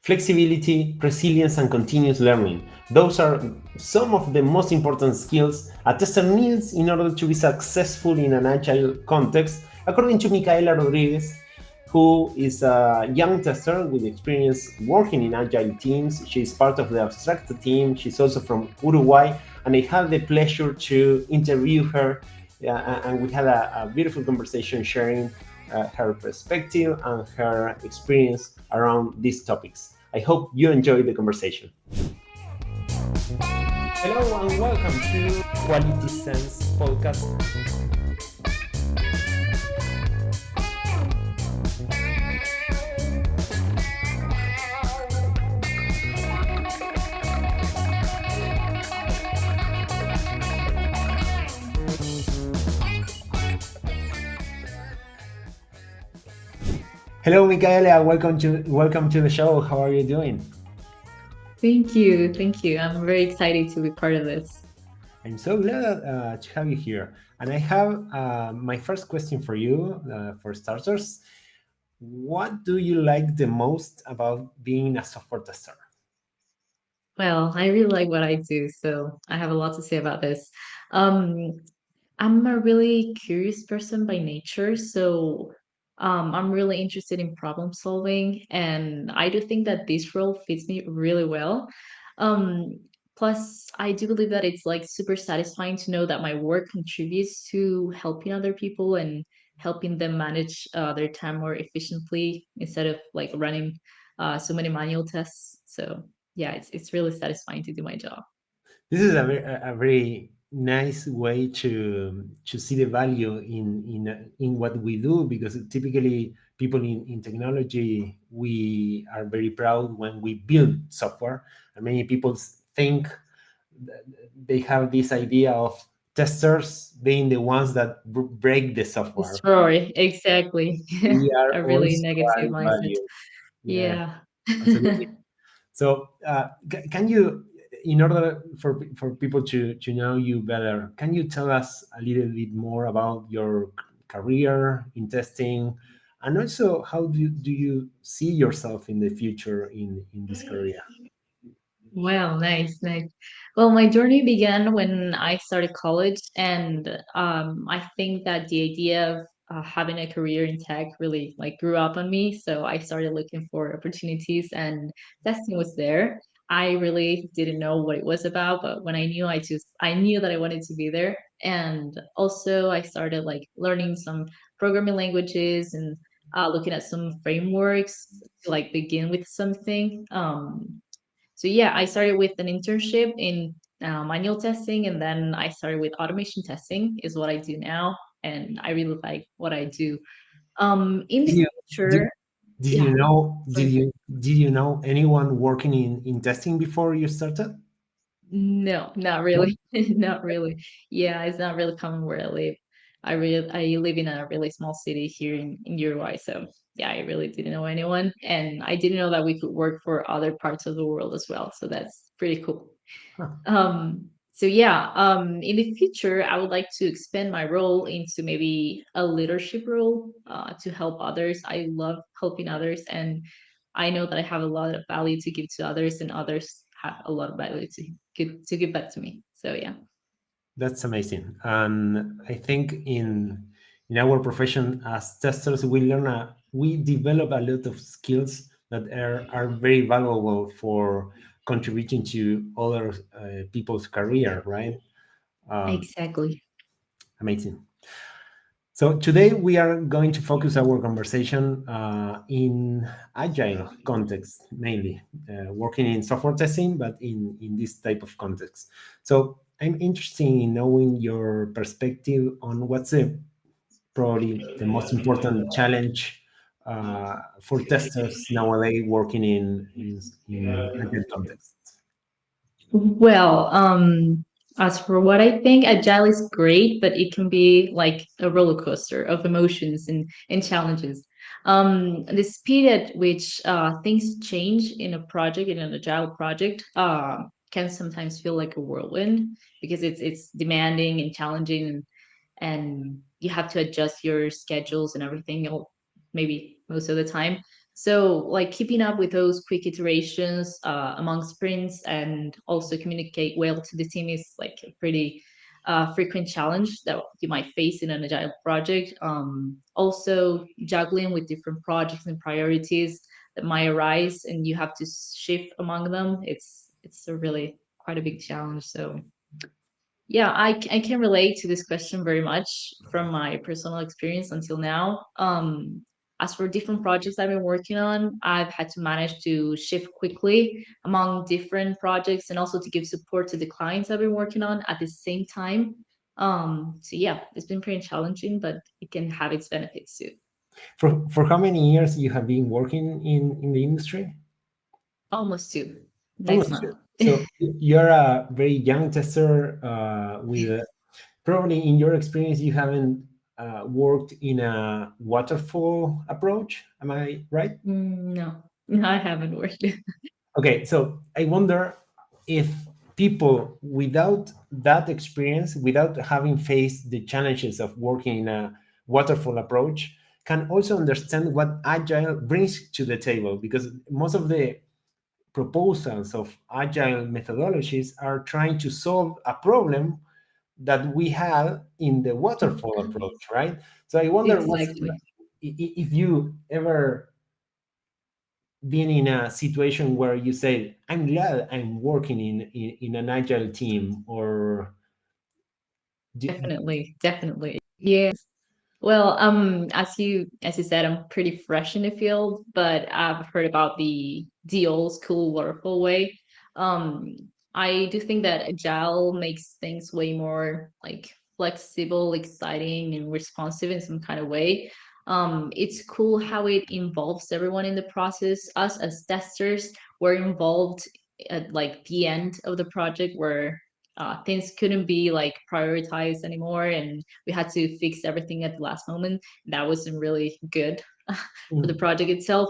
Flexibility, resilience, and continuous learning. Those are some of the most important skills a tester needs in order to be successful in an agile context, according to Micaela Rodríguez, who is a young tester with experience working in agile teams. She's part of the Abstracta team. She's also from Uruguay, and I had the pleasure to interview her, and we had a beautiful conversation sharing her perspective and her experience around these topics. I hope you enjoyed the conversation. Hello and welcome to Quality Sense Podcast. Hello, Micaela. Welcome to the show. How are you doing? Thank you. Thank you. I'm very excited to be part of this. I'm so glad to have you here. And I have my first question for you, for starters. What do you like the most about being a software tester? Well, I really like what I do, so I have a lot to say about this. Um, I'm a really curious person by nature, so I'm really interested in problem solving, and I do think that this role fits me really well. Um, Plus, I do believe that it's like super satisfying to know that my work contributes to helping other people and helping them manage their time more efficiently instead of like running so many manual tests. So yeah, it's really satisfying to do my job. This is a very nice way to see the value in what we do, because typically people in technology, we are very proud when we build software, and many people think they have this idea of testers being the ones that break the software. Destroy, exactly. We are A really also negative add mindset. value. Yeah, Yeah. absolutely. So, can you, in order for people to know you better, can you tell us a little bit more about your career in testing, and also how do you see yourself in the future in this career? Well, nice, nice. Well, my journey began when I started college, and I think that the idea of having a career in tech really like grew up on me. So I started looking for opportunities, and testing was there. I really didn't know what it was about, but when I knew that I wanted to be there. And also, I started like learning some programming languages and looking at some frameworks to like begin with something. So yeah, I started with an internship in manual testing, and then I started with automation testing, is what I do now, and I really like what I do. In Did the you did, future, did yeah, you know sorry. did you know anyone working in testing before you started? No, not No? really, not really. Yeah, it's not really common where I live. I live in a really small city here in Uruguay, so yeah, I really didn't know anyone, and I didn't know that we could work for other parts of the world as well. So that's pretty cool. Huh. So yeah, in the future, I would like to expand my role into maybe a leadership role to help others. I love helping others, and I know that I have a lot of value to give to others, and others have a lot of value to give back to me. So yeah. That's amazing. And I think in our profession as testers, we develop a lot of skills that are very valuable for contributing to other people's career, right? Um, Exactly. Amazing. So today we are going to focus our conversation in agile context, mainly working in software testing, but in this type of context. So I'm interested in knowing your perspective on what's probably the most important challenge for testers nowadays working in agile context. Well, as for what I think, Agile is great, but it can be like a roller coaster of emotions and challenges. The speed at which things change in a project, in an Agile project, can sometimes feel like a whirlwind because it's demanding and challenging, and you have to adjust your schedules and everything, maybe most of the time. So like keeping up with those quick iterations among sprints and also communicate well to the team is like a pretty frequent challenge that you might face in an agile project. Also juggling with different projects and priorities that might arise and you have to shift among them. It's a really quite a big challenge. So yeah, I can relate to this question very much from my personal experience until now. As for different projects I've been working on, I've had to manage to shift quickly among different projects and also to give support to the clients I've been working on at the same time. So yeah, it's been pretty challenging, but it can have its benefits too. For how many years you have been working in the industry? Almost two next Almost two. month. So you're a very young tester with probably in your experience you haven't worked in a waterfall approach. Am I right? No, no, I haven't worked. Okay, so I wonder if people without that experience, without having faced the challenges of working in a waterfall approach, can also understand what agile brings to the table, because most of the proposals of agile methodologies are trying to solve a problem that we had in the waterfall approach, right? So I wonder Exactly. if you ever been in a situation where you say, I'm glad I'm working in an agile team, or do, Definitely, definitely. Yeah. Well, as you said, I'm pretty fresh in the field, but I've heard about the old school waterfall way. Um, I do think that agile makes things way more like flexible, exciting, and responsive in some kind of way. It's cool how it involves everyone in the process. Us as testers were involved at like the end of the project where things couldn't be like prioritized anymore, and we had to fix everything at the last moment. That wasn't really good for the mm, project itself.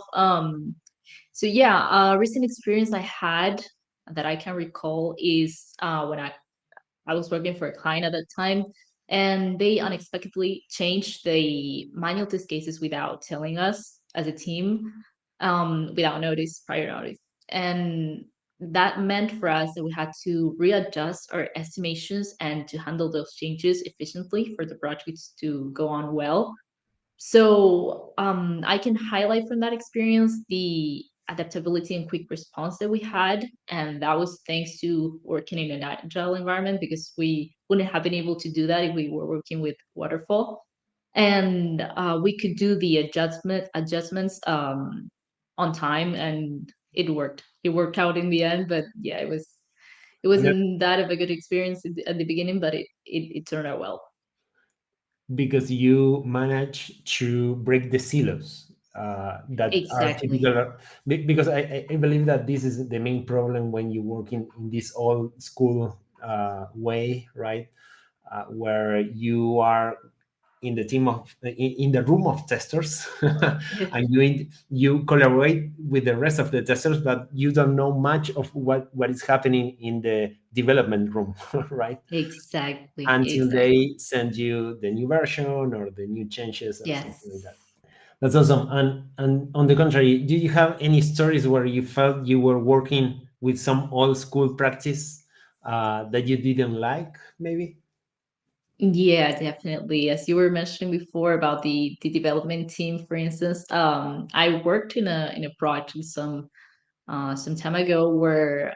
So yeah, a recent experience I had that I can recall is when I was working for a client at that time, and they unexpectedly changed the manual test cases without telling us as a team, without notice, prior notice. And that meant for us that we had to readjust our estimations and to handle those changes efficiently for the projects to go on well. So I can highlight from that experience the adaptability and quick response that we had. And that was thanks to working in an agile environment because we wouldn't have been able to do that if we were working with waterfall. And we could do the adjustments on time, and it worked. It worked out in the end, but yeah, it and that- wasn't that of a good experience at the beginning, but it turned out well. because you manage to break the silos that are Exactly. typical. Because I believe that this is the main problem when you work in this old school way, right? Where you are in the team of in the room of testers and you collaborate with the rest of the testers, but you don't know much of what is happening in the development room right, Exactly, until exactly. they send you the new version or the new changes or something like Yes. that. That's awesome. And on the contrary, do you have any stories where you felt you were working with some old school practice that you didn't like, maybe? Yeah, definitely. As you were mentioning before about the development team, for instance, I worked in a project some time ago where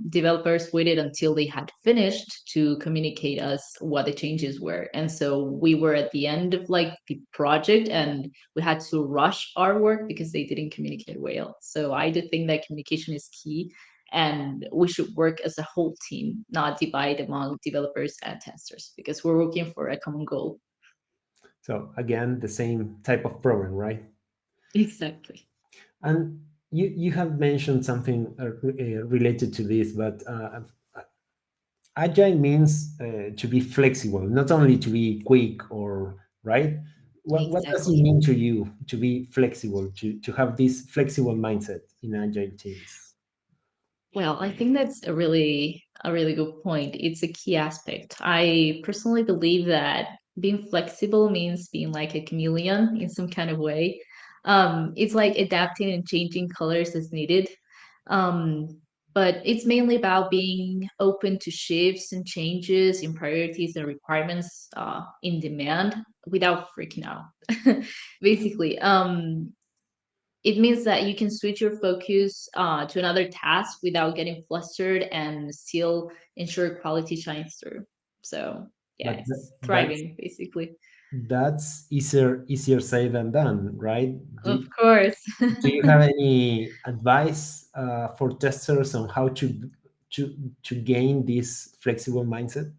developers waited until they had finished to communicate us what the changes were. And so we were at the end of like the project and we had to rush our work because they didn't communicate well. So I do think that communication is key and we should work as a whole team, not divide among developers and testers because we're working for a common goal. So again, the same type of problem, right? Exactly. And you have mentioned something related to this, but agile means to be flexible, not only to be quick or right. What does it Exactly. mean to you to be flexible, to have this flexible mindset in agile teams? Well, I think that's a really good point. It's a key aspect. I personally believe that being flexible means being like a chameleon in some kind of way. It's like adapting and changing colors as needed. Um, but it's mainly about being open to shifts and changes in priorities and requirements in demand without freaking out. Basically, it means that you can switch your focus to another task without getting flustered and still ensure quality shines through. So yeah, But it's that's thriving basically. easier said than done, right? Of course. Do you have any advice for testers on how to gain this flexible mindset?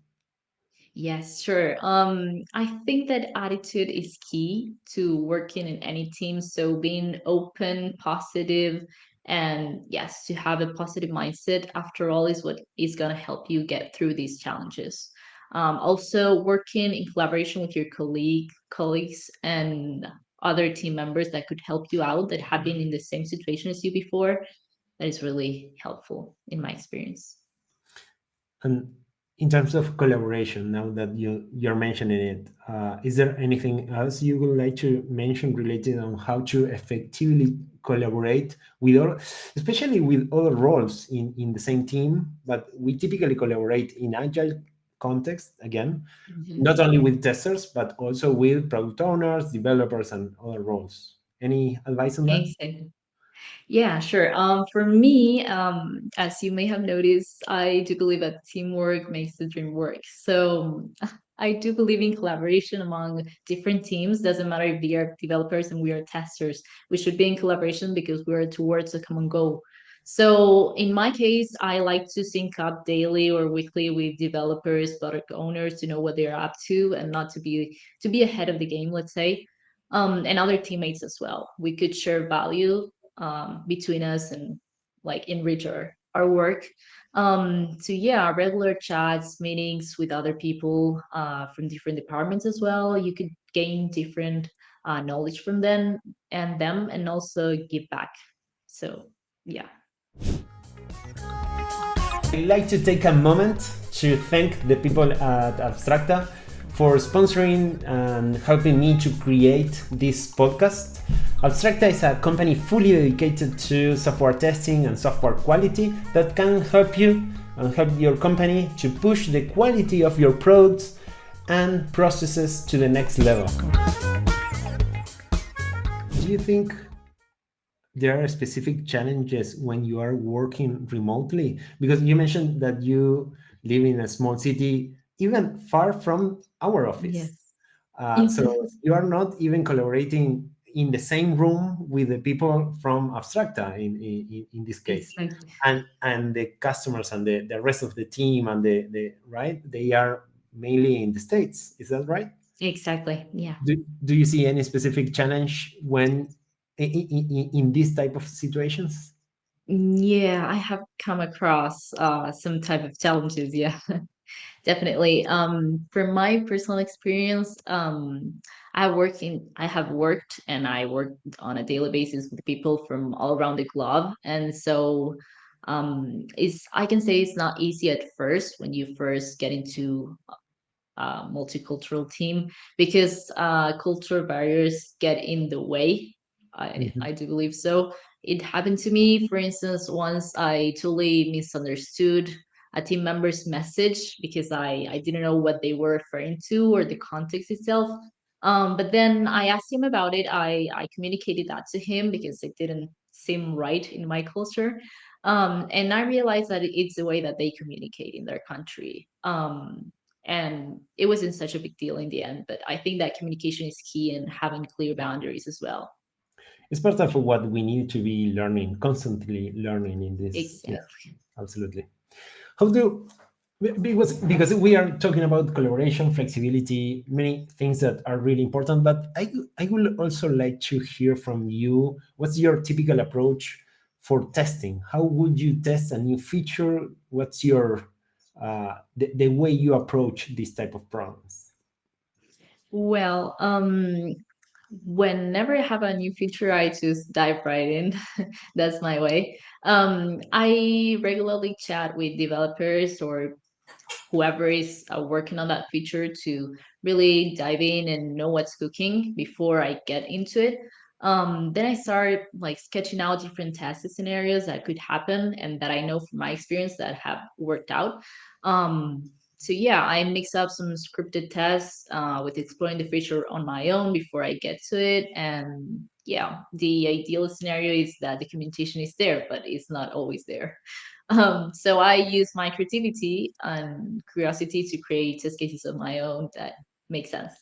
Yes, sure. I think that attitude is key to working in any team. So being open, positive, and yes, to have a positive mindset, after all, is what is going to help you get through these challenges. Also, working in collaboration with your colleagues, and other team members that could help you out that have been in the same situation as you before, that is really helpful in my experience. And in terms of collaboration, now that you're mentioning it, is there anything else you would like to mention related on how to effectively collaborate with all, especially with other roles in the same team? But we typically collaborate in agile context again, Mhm. not only with testers but also with product owners, developers, and other roles. Any advice on that? Exactly. Yeah, sure. For me, as you may have noticed, I do believe that teamwork makes the dream work. So I do believe in collaboration among different teams. Doesn't matter if they are developers and we are testers. We should be in collaboration because we are towards a common goal. So in my case, I like to sync up daily or weekly with developers, product owners to know what they're up to and not to be ahead of the game, let's say. And other teammates as well. We could share value between us and like enrich our work. So yeah, regular chats, meetings with other people from different departments as well. You could gain different knowledge from them and also give back. So yeah. I'd like to take a moment to thank the people at Abstracta for sponsoring and helping me to create this podcast. Abstracta is a company fully dedicated to software testing and software quality that can help you and help your company to push the quality of your products and processes to the next level. Do you think there are specific challenges when you are working remotely? Because you mentioned that you live in a small city, even far from our office. Yes. So you are not even collaborating in the same room with the people from Abstracta in this case. Exactly. And the customers and the rest of the team and the right, they are mainly in the States. Is that right? Exactly. Yeah. Do you see any specific challenge when in these type of situations? Yeah, I have come across some type of challenges. Yeah. Definitely. From my personal experience, I have worked and I work on a daily basis with people from all around the globe. And so, I can say it's not easy at first when you first get into multicultural team because cultural barriers get in the way. I Mhm. do believe so. It happened to me, for instance, once I totally misunderstood a team member's message because I didn't know what they were referring to or the context itself. But then I asked him about it. I communicated that to him because it didn't seem right in my culture. And I realized that it's the way that they communicate in their country. And it wasn't such a big deal in the end, but I think that communication is key and having clear boundaries as well. It's part of what we need to be learning, constantly learning in this. Yeah, Exactly. absolutely. How do because we are talking about collaboration, flexibility, many things that are really important. But I would also like to hear from you. What's your typical approach for testing? How would you test a new feature? What's your the way you approach this type of problems? Well, whenever I have a new feature, I just dive right in. That's my way. I regularly chat with developers or whoever is working on that feature to really dive in and know what's cooking before I get into it. Then I started like sketching out different test scenarios that could happen and that I know from my experience that have worked out. So yeah, I mix up some scripted tests with exploring the feature on my own before I get to it. And yeah, the ideal scenario is that the communication is there, but it's not always there. So I use my creativity and curiosity to create test cases of my own that make sense.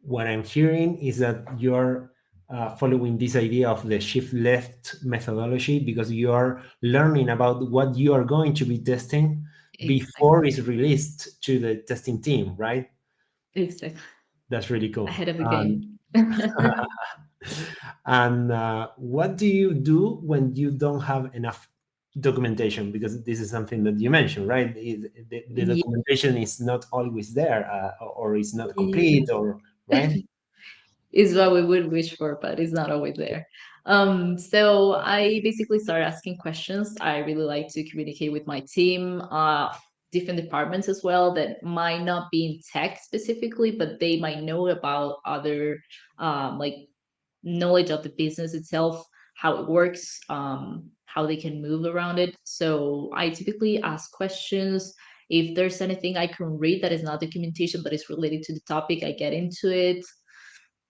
What I'm hearing is that you're following this idea of the shift left methodology because you are learning about what you are going to be testing before Exactly. it's released to the testing team, right? Exactly. That's really cool. Ahead of the game. And what do you do when you don't have enough documentation? Because this is something that you mentioned, right? The Yeah. documentation is not always there, or is not complete, or right? Is what we would wish for, but it's not always there. So I basically started asking questions. I really like to communicate with my team, different departments as well that might not be in tech specifically, but they might know about other like knowledge of the business itself, how it works, how they can move around it. So I typically ask questions. If there's anything I can read that is not documentation but is related to the topic, I get into it.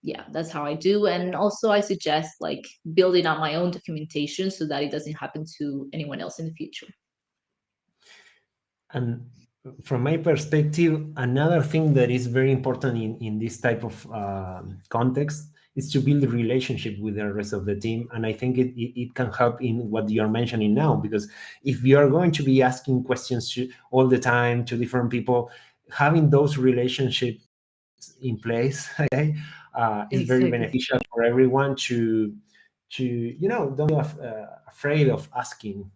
Yeah, that's how I do. And also I suggest like building out my own documentation so that it doesn't happen to anyone else in the future. And from my perspective, another thing that is very important in this type of context is to build a relationship with the rest of the team. And I think it can help in what you're mentioning now, because if you are going to be asking questions all the time to different people, having those relationships in place, okay, is very beneficial Exactly. for everyone to don't be afraid of asking,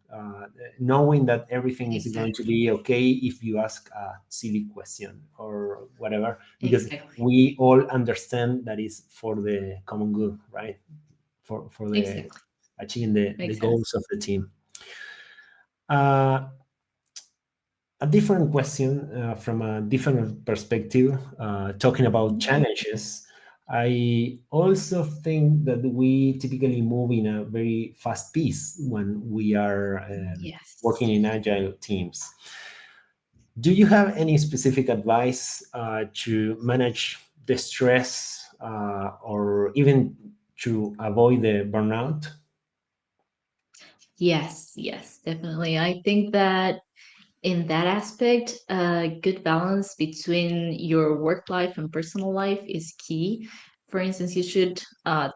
knowing that everything is going to Exactly. be okay if you ask a silly question or whatever, because Exactly. we all understand that is for the common good, right? For the Exactly. achieving the Makes sense. goals of the team. uh, a different question, from a different perspective, talking about challenges. I also think that we typically move in a very fast pace when we are Yes. working in agile teams. Do you have any specific advice to manage the stress, or even to avoid the burnout? Yes, yes, definitely. I think that in that aspect, a good balance between your work life and personal life is key. For instance, you should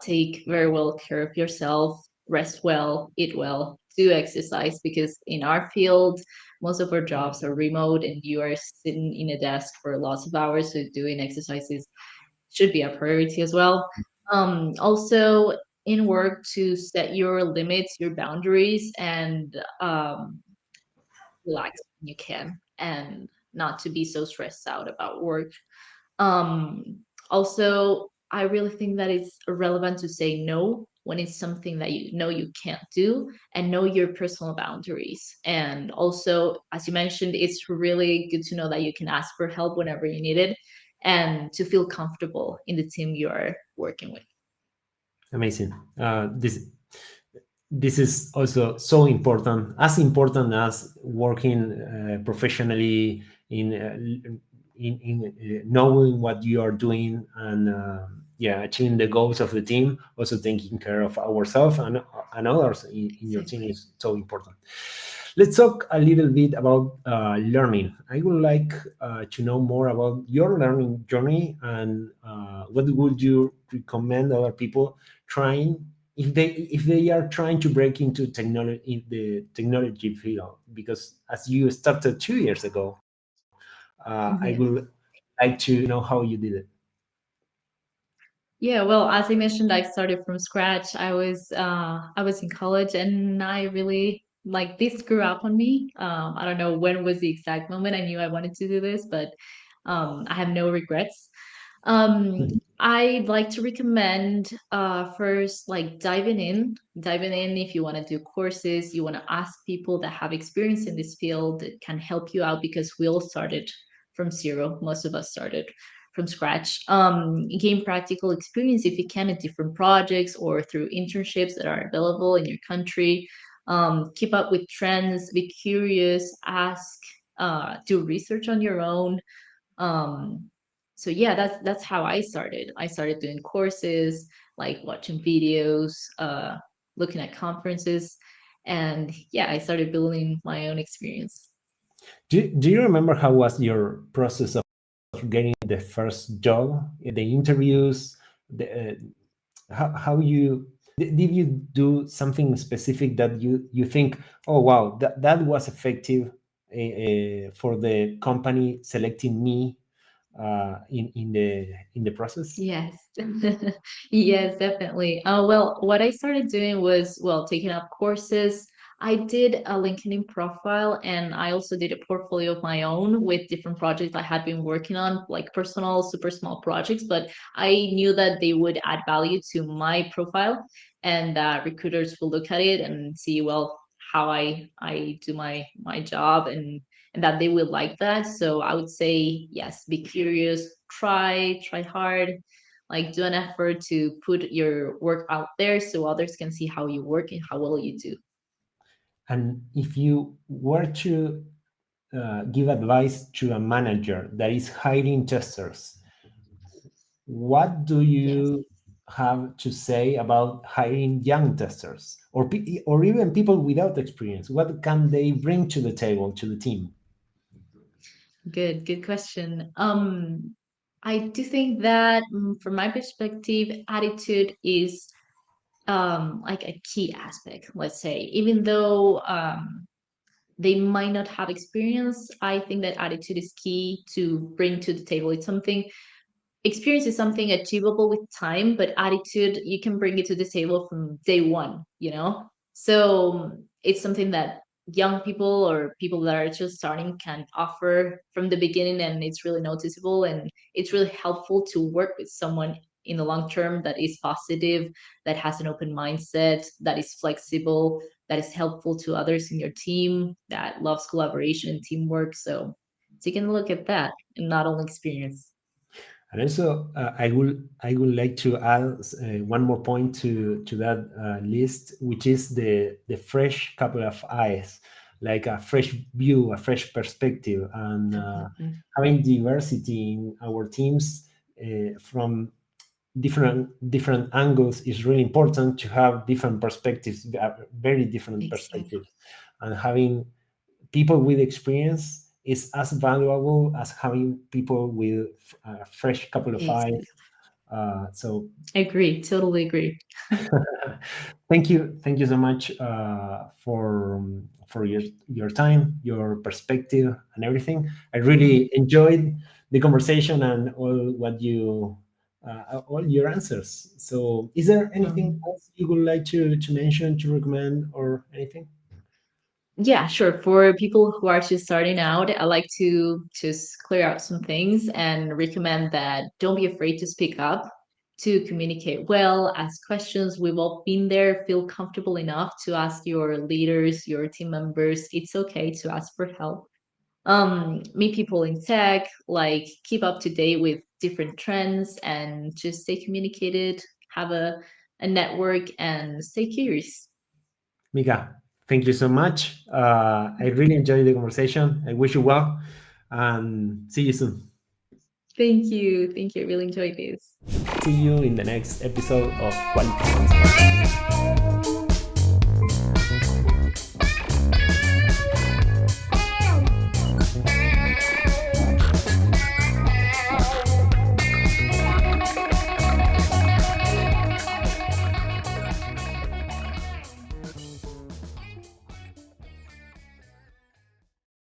take very well care of yourself, rest well, eat well, do exercise, because in our field, most of our jobs are remote and you are sitting in a desk for lots of hours. So doing exercises should be a priority as well. Also, in work, to set your limits, your boundaries, and relax when you can, and not to be so stressed out about work. Also, I really think that it's relevant to say no when it's something that you know you can't do, and know your personal boundaries. And also, as you mentioned, it's really good to know that you can ask for help whenever you need it, and to feel comfortable in the team you are working with. Amazing. This is also so important, as important as working professionally in knowing what you are doing, and yeah, achieving the goals of the team. Also, taking care of ourselves and others in your team Exactly. is so important. Let's talk a little bit about learning. I would like to know more about your learning journey, and what would you recommend other people trying if they are trying to break into technology, in the technology field, because as you started 2 years ago, I would Yes. like to know how you did it. Yeah, well, as I mentioned, I started from scratch. I was in college, and I really like this grew up on me. I don't know when was the exact moment I knew I wanted to do this, but I have no regrets. Um, I'd like to recommend first like diving in if you want to do courses, you want to ask people that have experience in this field that can help you out, because we all started from zero. Most of us started from scratch. Gain practical experience if you can at different projects or through internships that are available in your country. Keep up with trends, be curious, ask, do research on your own. um so yeah, that's how I started. I started doing courses, like watching videos, looking at conferences, and yeah, I started building my own experience. Do you remember how was your process of getting the first job, the interviews, the, how you did you do something specific that you think, oh wow, that was effective for the company selecting me in the process? Yes. Yes, definitely. Well, what I started doing was, well, taking up courses. I did a LinkedIn profile, and I also did a portfolio of my own with different projects I had been working on, like personal, super small projects, but I knew that they would add value to my profile, and that recruiters will look at it and see, well, how I do my job, and that they will like that. So I would say yes, be curious, try hard, like do an effort to put your work out there so others can see how you work and how well you do. And if you were to give advice to a manager that is hiring testers, what do Yes. you have to say about hiring young testers or or even people without experience? What can they bring to the table, to the team? Good question. I do think that, from my perspective, attitude is like a key aspect, let's say. Even though they might not have experience, I think that attitude is key to bring to the table. It's something, experience is something achievable with time, but attitude, you can bring it to the table from day one, you know? So it's something that young people or people that are just starting can offer from the beginning, and it's really noticeable, and it's really helpful to work with someone in the long term that is positive, that has an open mindset, that is flexible, that is helpful to others in your team, that loves collaboration and teamwork. So you can look at that and not only experience. And also, I would like to add one more point to that list, which is the fresh couple of eyes, like a fresh view, a fresh perspective, and Definitely. having diversity in our teams from different angles is really important. To have different perspectives, very different Exactly. perspectives, and having people with experience is as valuable as having people with a fresh couple of eyes. Exactly. So Agree. Totally agree. thank you so much for your time, your perspective, and everything. I really enjoyed the conversation and all your answers. So, is there anything Um, else you would like to mention, to recommend, or anything? yeah, sure. For people who are just starting out, I like to just clear out some things and recommend that don't be afraid to speak up, to communicate well, ask questions. We've all been there. Feel comfortable enough to ask your leaders, your team members. It's okay to ask for help. Meet people in tech, like keep up to date with different trends and just stay communicated, have a network and stay curious. Mika, thank you so much. I really enjoyed the conversation. I wish you well, and see you soon. Thank you. Thank you. I really enjoyed this. See you in the next episode of Quality Sense Podcast.